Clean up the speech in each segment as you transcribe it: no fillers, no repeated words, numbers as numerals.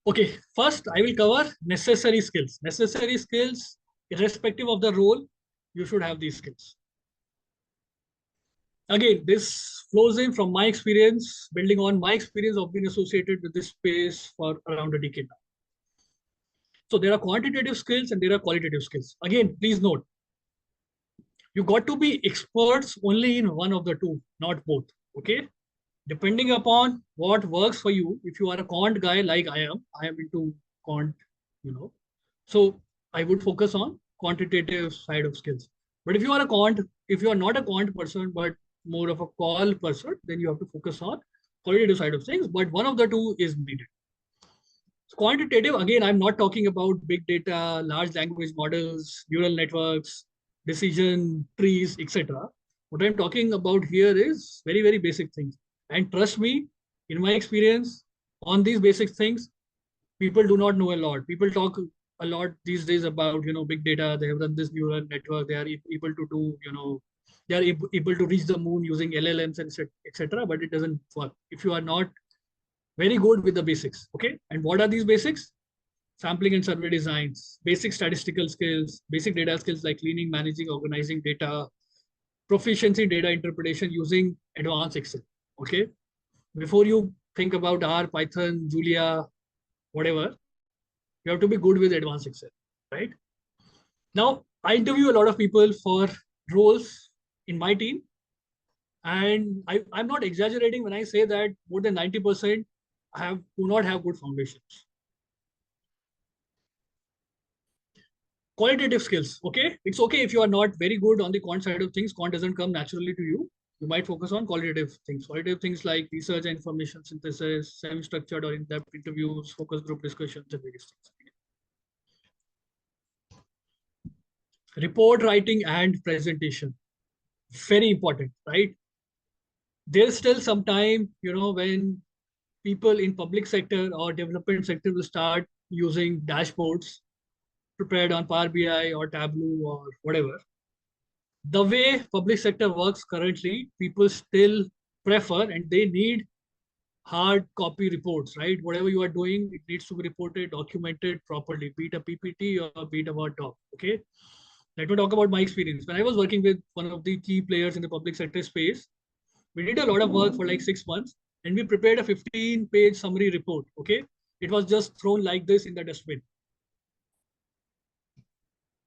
Okay, first I will cover necessary skills. Necessary skills, irrespective of the role, you should have these skills. Again, this flows in from my experience, building on my experience of being associated with this space for around a decade now. So there are quantitative skills and there are qualitative skills. Again, please note, you got to be experts only in one of the two, not both. Okay. Depending upon what works for you, if you are a quant guy like I am into quant, you know. So I would focus on quantitative side of skills. But if you are a quant, if you are not a quant person, but more of a call person, then you have to focus on qualitative side of things. But one of the two is needed. Quantitative, again, I'm not talking about big data, large language models, neural networks, decision trees, etc. What I'm talking about here is very, very basic things. And trust me, in my experience, on these basic things, people do not know a lot. People talk a lot these days about, big data. They have run this neural network. They are able to do, they are able to reach the moon using LLMs and etc. But it doesn't work if you are not very good with the basics. Okay. And what are these basics? Sampling and survey designs, basic statistical skills, basic data skills like cleaning, managing, organizing data, proficiency data interpretation using advanced Excel. Okay. Before you think about R, Python, Julia, whatever, you have to be good with advanced Excel, right? Now, I interview a lot of people for roles in my team. And I'm not exaggerating when I say that more than 90% do not have good foundations. Qualitative skills, okay? It's okay if you are not very good on the quant side of things. Quant doesn't come naturally to you. You might focus on qualitative things. Qualitative things like research and information synthesis, semi-structured or in-depth interviews, focus group discussions, and various things. Report writing and presentation. Very important, right? There's still some time, when people in public sector or development sector will start using dashboards prepared on Power BI or Tableau or whatever. The way public sector works currently, people still prefer and they need hard copy reports, right? Whatever you are doing, it needs to be reported, documented properly, be it a PPT or be it a Word doc. Okay. Let me talk about my experience. When I was working with one of the key players in the public sector space, we did a lot of work for like 6 months and we prepared a 15-page summary report. Okay. It was just thrown like this in the dustbin.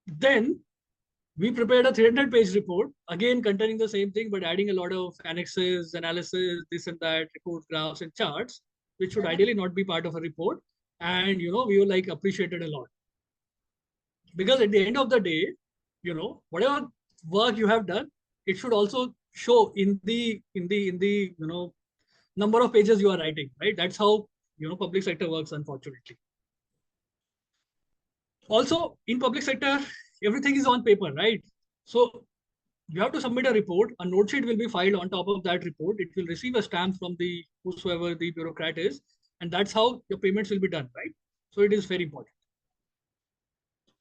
Then we prepared a 300-page report, again containing the same thing, but adding a lot of annexes, analysis, this and that, report graphs and charts, which should ideally not be part of a report. And, we were like appreciated a lot. Because at the end of the day, whatever work you have done, it should also show in the number of pages you are writing, right? That's how, public sector works, unfortunately. Also, in public sector, everything is on paper, right? So you have to submit a report. A note sheet will be filed on top of that report. It will receive a stamp from the whosoever the bureaucrat is, and that's how your payments will be done, right? So it is very important.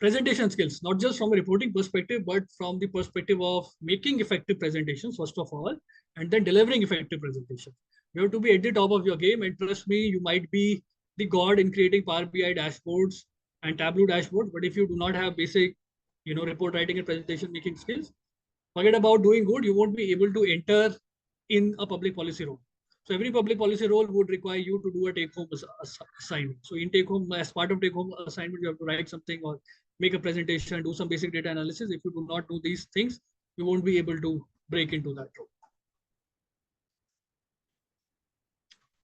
Presentation skills, not just from a reporting perspective, but from the perspective of making effective presentations, first of all, and then delivering effective presentations. You have to be at the top of your game, and trust me, you might be the god in creating Power BI dashboards and Tableau dashboards, but if you do not have basic, report writing and presentation making skills, forget about doing good. You won't be able to enter in a public policy role. So every public policy role would require you to do a take-home assignment. So in take-home, as part of take-home assignment, you have to write something or make a presentation, do some basic data analysis. If you do not do these things, you won't be able to break into that role.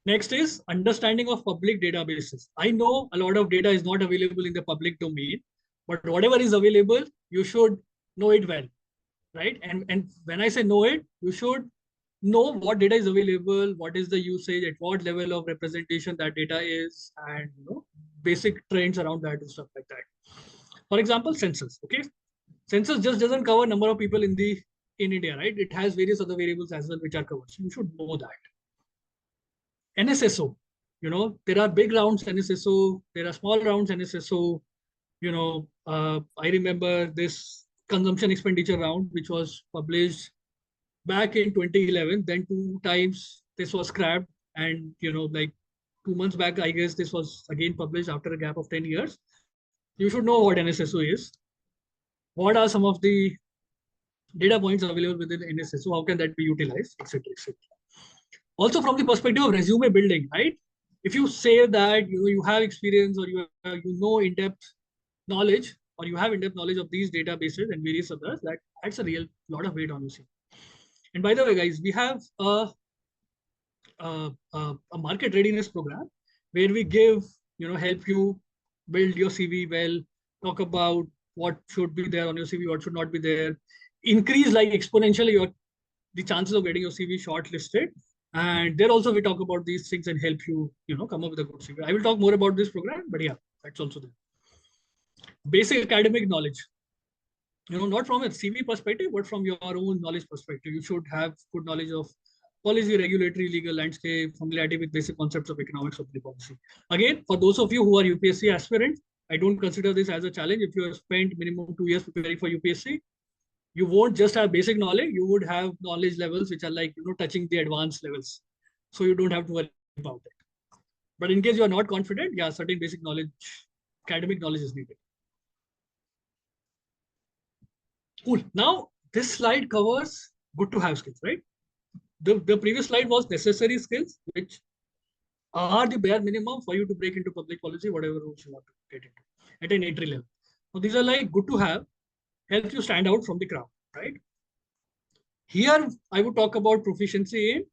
Next is understanding of public databases. I know a lot of data is not available in the public domain, but whatever is available, you should know it well, right? And when I say know it, you should know what data is available, what is the usage, at what level of representation that data is, and basic trends around that and stuff like that. For example, census. Okay, census just doesn't cover number of people in India, right? It has various other variables as well which are covered. So you should know that. NSSO, there are big rounds NSSO, there are small rounds NSSO. I remember this consumption expenditure round, which was published back in 2011. Then 2 times this was scrapped, and like 2 months back, I guess this was again published after a gap of 10 years. You should know what NSSO is. What are some of the data points available within NSSO? How can that be utilized, etc., etc. Also, from the perspective of resume building, right? If you say that you have experience or you know in-depth knowledge or you have in-depth knowledge of these databases and various others, that adds a real lot of weight on your CV. And by the way, guys, we have a market readiness program where we give, help you build your CV well, talk about what should be there on your CV, what should not be there, increase like exponentially the chances of getting your CV shortlisted. And there also we talk about these things and help you, come up with a good CV. I will talk more about this program, but yeah, that's also there. Basic academic knowledge, not from a CV perspective, but from your own knowledge perspective. You should have good knowledge of policy, regulatory, legal landscape, familiarity with basic concepts of economics of the policy. Again, for those of you who are UPSC aspirants, I don't consider this as a challenge. If you have spent minimum 2 years preparing for UPSC, you won't just have basic knowledge, you would have knowledge levels which are like, touching the advanced levels. So you don't have to worry about it. But in case you are not confident, yeah, certain basic knowledge, academic knowledge is needed. Cool. Now, this slide covers good to have skills, right? The previous slide was necessary skills, which are the bare minimum for you to break into public policy, whatever roles you want to get into at an entry level. So these are like good to have, help you stand out from the crowd, right? Here, I would talk about proficiency in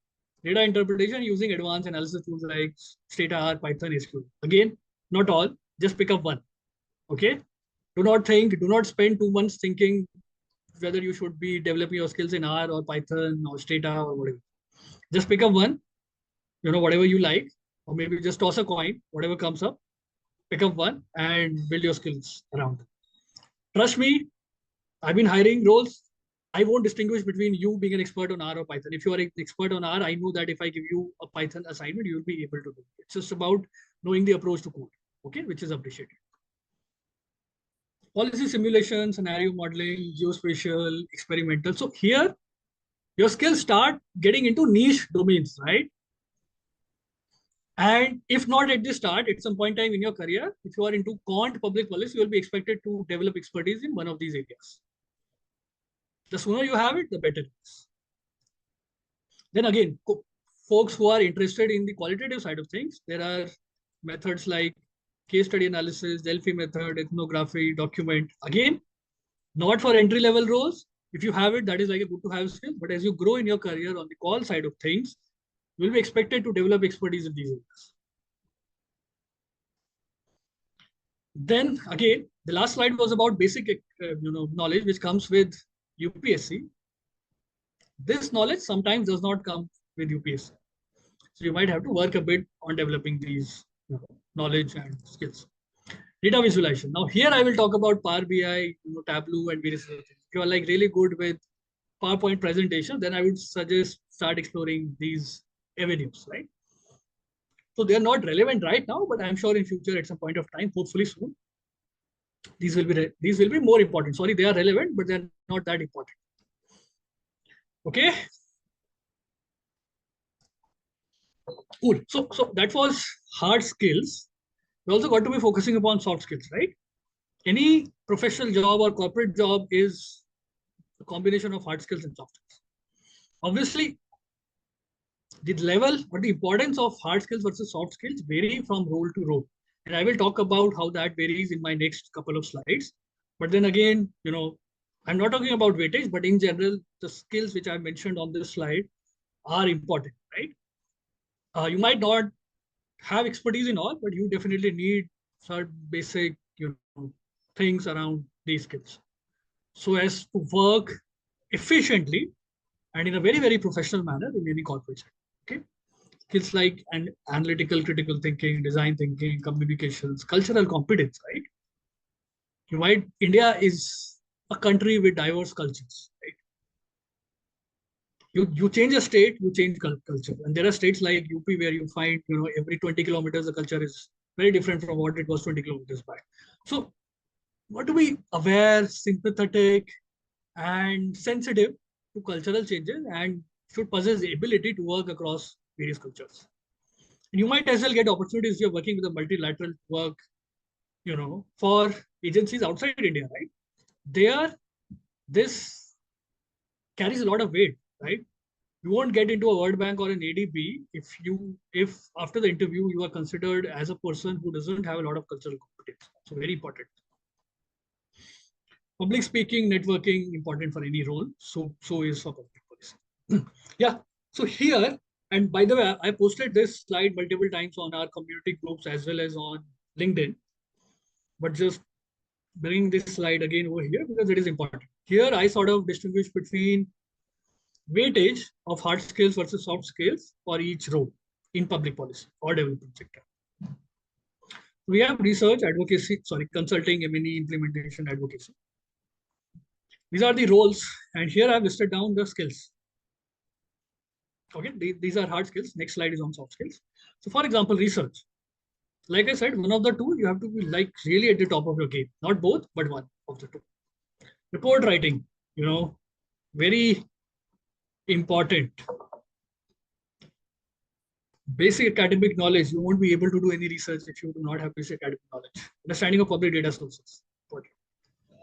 data interpretation using advanced analysis tools like Stata, R, Python, SQL. Again, not all, just pick up one. Okay? Do not spend 2 months thinking whether you should be developing your skills in R or Python or Stata or whatever. Just pick up one, whatever you like, or maybe just toss a coin, whatever comes up, pick up one and build your skills around it. Trust me, I've been hiring roles. I won't distinguish between you being an expert on R or Python. If you are an expert on R, I know that if I give you a Python assignment, you will be able to do it. It's just about knowing the approach to code, okay, which is appreciated. Policy simulation, scenario modeling, geospatial, experimental. So here, your skills start getting into niche domains, right? And if not at the start, at some point in time in your career, if you are into quant public policy, you will be expected to develop expertise in one of these areas. The sooner you have it, the better it is. Then again, folks who are interested in the qualitative side of things, there are methods like case study analysis, Delphi method, ethnography, document. Again, not for entry-level roles. If you have it, that is like a good to have skill. But as you grow in your career on the call side of things, you will be expected to develop expertise in these areas. Then again, the last slide was about basic knowledge, which comes with UPSC. This knowledge sometimes does not come with UPSC. So you might have to work a bit on developing these knowledge and skills. Data visualization. Now here I will talk about Power BI, Tableau and various other things. If you are like really good with PowerPoint presentation, then I would suggest start exploring these avenues, right? So they are not relevant right now, but I'm sure in future at some point of time, hopefully soon, these will be more important. Sorry, they are relevant, but they're not that important. Okay. Cool. So that was hard skills. We also got to be focusing upon soft skills, right? Any professional job or corporate job is a combination of hard skills and soft skills. Obviously, the level or the importance of hard skills versus soft skills vary from role to role. And I will talk about how that varies in my next couple of slides. But then again, I'm not talking about weightage, but in general, the skills which I mentioned on this slide are important, right? You might not have expertise in all, but you definitely need certain basic, things around these skills so as to work efficiently and in a very, very professional manner in any corporation. Okay. Skills like analytical, critical thinking, design thinking, communications, cultural competence, right? India is a country with diverse cultures, right? You change a state, you change culture. And there are states like UP where you find, every 20 kilometers, the culture is very different from what it was 20 kilometers back. So what to be aware, sympathetic, and sensitive to cultural changes and should possess the ability to work across various cultures. And you might as well get opportunities if you're working with a multilateral work, for agencies outside India, right? There, this carries a lot of weight, right? You won't get into a World Bank or an ADB if after the interview you are considered as a person who doesn't have a lot of cultural competence. So very important. Public speaking, networking, important for any role. So is for public policy. Yeah. So here, and by the way, I posted this slide multiple times on our community groups as well as on LinkedIn. But just bring this slide again over here because it is important. Here I sort of distinguish between weightage of hard skills versus soft skills for each role in public policy or development sector. We have research, advocacy, consulting, M&E, implementation, advocacy. These are the roles, and here I've listed down the skills. Okay, these are hard skills. Next slide is on soft skills. So, for example, research. Like I said, one of the two, you have to be like really at the top of your game. Not both, but one of the two. Report writing, very important. Basic academic knowledge. You won't be able to do any research if you do not have basic academic knowledge. Understanding of public data sources. Important.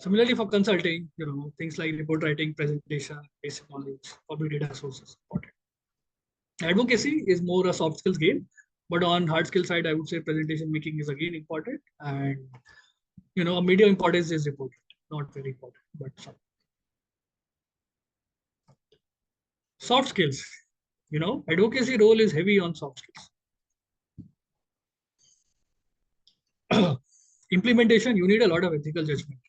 Similarly, for consulting, things like report writing, presentation, basic knowledge, public data sources. Important. Advocacy is more a soft skills game, but on hard skill side, I would say presentation making is again important, and a medium importance is reporting, not very important, but some. Soft skills, advocacy role is heavy on soft skills. Implementation, you need a lot of ethical judgment.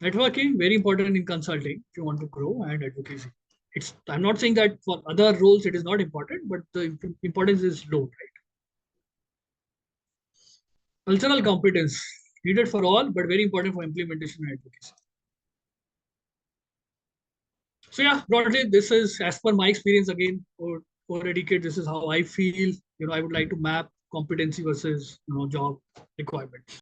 Networking, very important in consulting if you want to grow, and advocacy. I'm not saying that for other roles it is not important, but the importance is low, right? Cultural competence, needed for all, but very important for implementation and advocacy. So yeah, broadly, this is as per my experience again over a decade. This is how I feel. I would like to map competency versus job requirements.